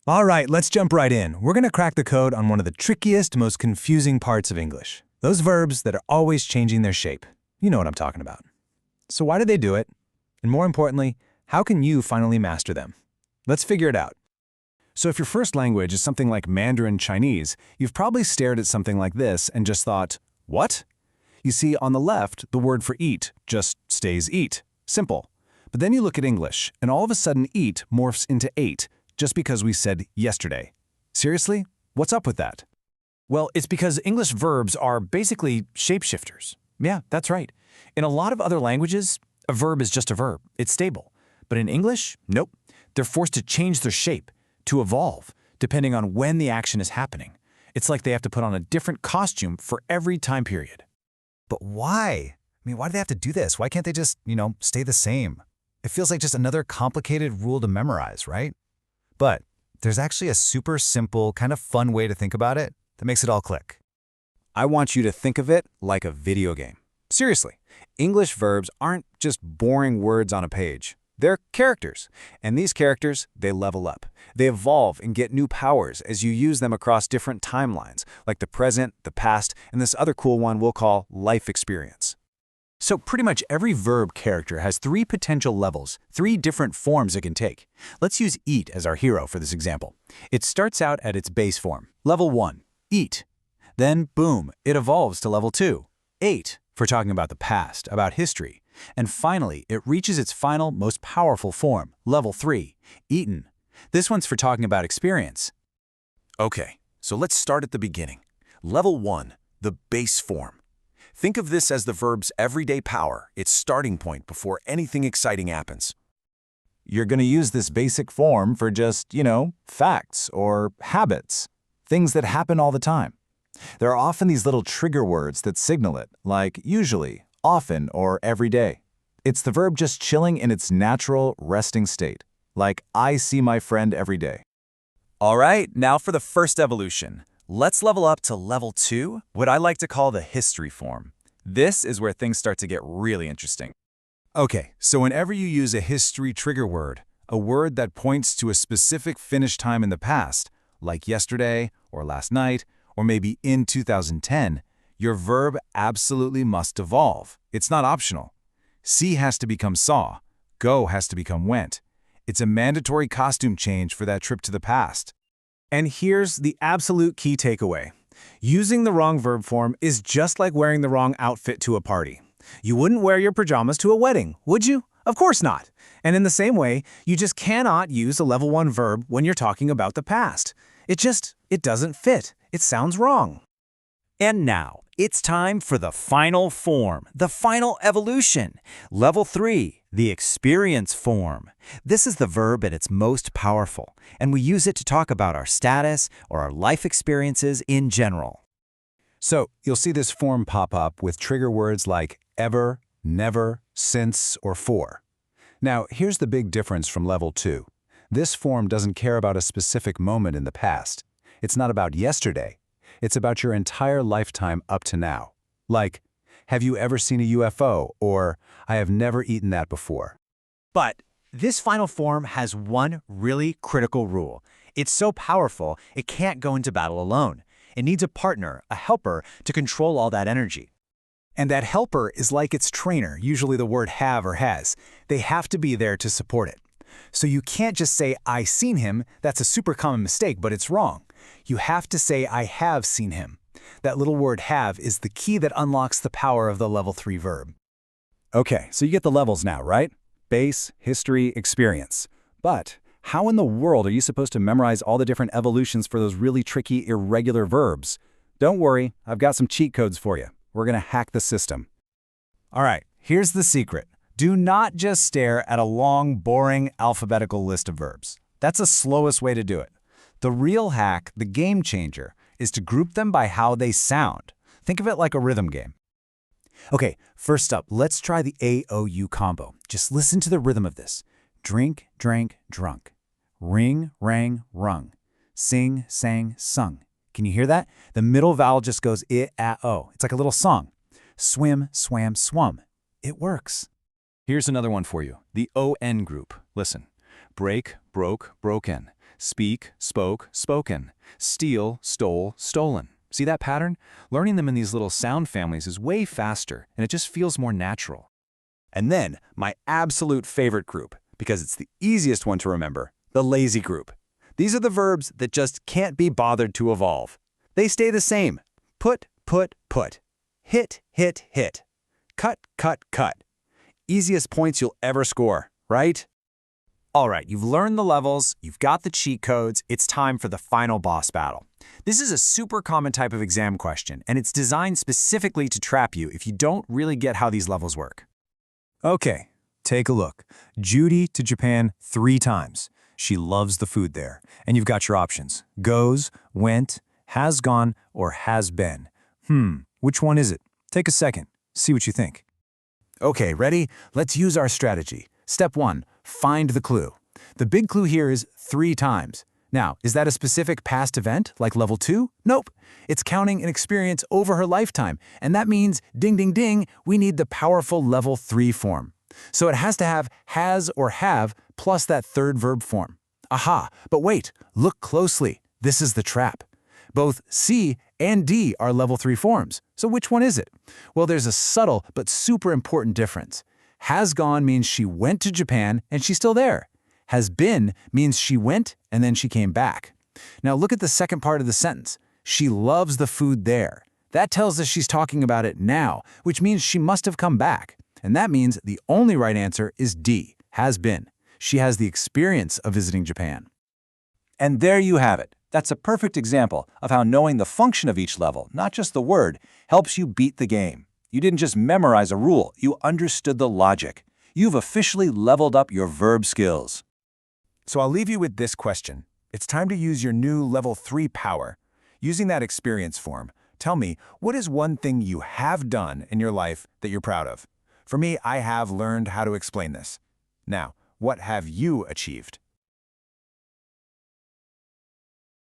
All right, let's jump right in. We're going to crack the code on one of the trickiest, most confusing parts of English. Those verbs that are always changing their shape. You know what I'm talking about. So why do they do it? And more importantly, how can you finally master them? Let's figure it out. So if your first language is something like Mandarin Chinese, you've probably stared at something like this and just thought, what? You see, on the left, the word for eat just stays eat. Simple. But then you look at English, and all of a sudden eat morphs into ate, just because we said yesterday. Seriously? What's up with that? Well, it's because English verbs are basically shapeshifters. Yeah, that's right. In a lot of other languages, a verb is just a verb. It's stable. But in English, nope. They're forced to change their shape, to evolve, depending on when the action is happening. It's like they have to put on a different costume for every time period. But why? Why do they have to do this? Why can't they just, stay the same? It feels like just another complicated rule to memorize, right? But there's actually a super simple, kind of fun way to think about it that makes it all click. I want you to think of it like a video game. Seriously, English verbs aren't just boring words on a page. They're characters, and these characters, they level up. They evolve and get new powers as you use them across different timelines, like the present, the past, and this other cool one we'll call life experience. So pretty much every verb character has 3 potential levels, 3 different forms it can take. Let's use eat as our hero for this example. It starts out at its base form, level 1, eat. Then, boom, it evolves to level 2, ate, for talking about the past, about history. And finally, it reaches its final, most powerful form, level 3, eaten. This one's for talking about experience. Okay, so let's start at the beginning. Level 1, the base form. Think of this as the verb's everyday power, its starting point before anything exciting happens. You're going to use this basic form for just, facts or habits, things that happen all the time. There are often these little trigger words that signal it, like usually, often, or every day. It's the verb just chilling in its natural, resting state, like I see my friend every day. All right, now for the first evolution. Let's level up to level 2, what I like to call the history form. This is where things start to get really interesting. Okay, so whenever you use a history trigger word, a word that points to a specific finished time in the past, like yesterday, or last night, or maybe in 2010, your verb absolutely must evolve. It's not optional. See has to become saw. Go has to become went. It's a mandatory costume change for that trip to the past. And here's the absolute key takeaway. Using the wrong verb form is just like wearing the wrong outfit to a party. You wouldn't wear your pajamas to a wedding, would you? Of course not. And in the same way, you just cannot use a level 1 verb when you're talking about the past. It doesn't fit. It sounds wrong. And now, it's time for the final form, the final evolution. Level 3, the experience form. This is the verb at its most powerful, and we use it to talk about our status or our life experiences in general. So you'll see this form pop up with trigger words like ever, never, since, or for. Now, here's the big difference from level 2. This form doesn't care about a specific moment in the past. It's not about yesterday. It's about your entire lifetime up to now. Like, have you ever seen a UFO? Or, I have never eaten that before. But this final form has one really critical rule. It's so powerful, it can't go into battle alone. It needs a partner, a helper, to control all that energy. And that helper is like its trainer, usually the word have or has. They have to be there to support it. So you can't just say, I seen him. That's a super common mistake, but it's wrong. You have to say, I have seen him. That little word have is the key that unlocks the power of the level 3 verb. Okay, so you get the levels now, right? Base, history, experience. But how in the world are you supposed to memorize all the different evolutions for those really tricky irregular verbs? Don't worry, I've got some cheat codes for you. We're going to hack the system. All right, here's the secret. Do not just stare at a long, boring alphabetical list of verbs. That's the slowest way to do it. The real hack, the game changer, is to group them by how they sound. Think of it like a rhythm game. Okay, first up, let's try the AOU combo. Just listen to the rhythm of this. Drink, drank, drunk. Ring, rang, rung. Sing, sang, sung. Can you hear that? The middle vowel just goes I-A-O. It's like a little song. Swim, swam, swum. It works. Here's another one for you, the ON group. Listen. Break, broke, broken. speak, spoke, spoken. Steal, stole, stolen. See that pattern? Learning them in these little sound families is way faster, and it just feels more natural. And then, my absolute favorite group, because it's the easiest one to remember, the lazy group. These are the verbs that just can't be bothered to evolve. They stay the same. Put, put, put. Hit, hit, hit. Cut, cut, cut. Easiest points you'll ever score, right? All right, you've learned the levels, you've got the cheat codes, it's time for the final boss battle. This is a super common type of exam question, and it's designed specifically to trap you if you don't really get how these levels work. Okay, take a look. Judy to Japan 3 times. She loves the food there. And you've got your options. Goes, went, has gone, or has been. Which one is it? Take a second. See what you think. Okay, ready? Let's use our strategy. Step 1, find the clue. The big clue here is 3 times. Now, is that a specific past event, like level 2? Nope. It's counting an experience over her lifetime, and that means, ding, ding, ding, we need the powerful level 3 form. So it has to have has or have plus that third verb form. Aha, but wait, look closely. This is the trap. Both C and D are level 3 forms. So which one is it? Well, there's a subtle but super important difference. Has gone means she went to Japan and she's still there. Has been means she went and then she came back. Now look at the second part of the sentence. She loves the food there. That tells us she's talking about it now, which means she must have come back. And that means the only right answer is D, has been. She has the experience of visiting Japan. And there you have it. That's a perfect example of how knowing the function of each level, not just the word, helps you beat the game. You didn't just memorize a rule, you understood the logic. You've officially leveled up your verb skills. So I'll leave you with this question. It's time to use your new level 3 power. Using that experience form, tell me, what is one thing you have done in your life that you're proud of? For me, I have learned how to explain this. Now, what have you achieved?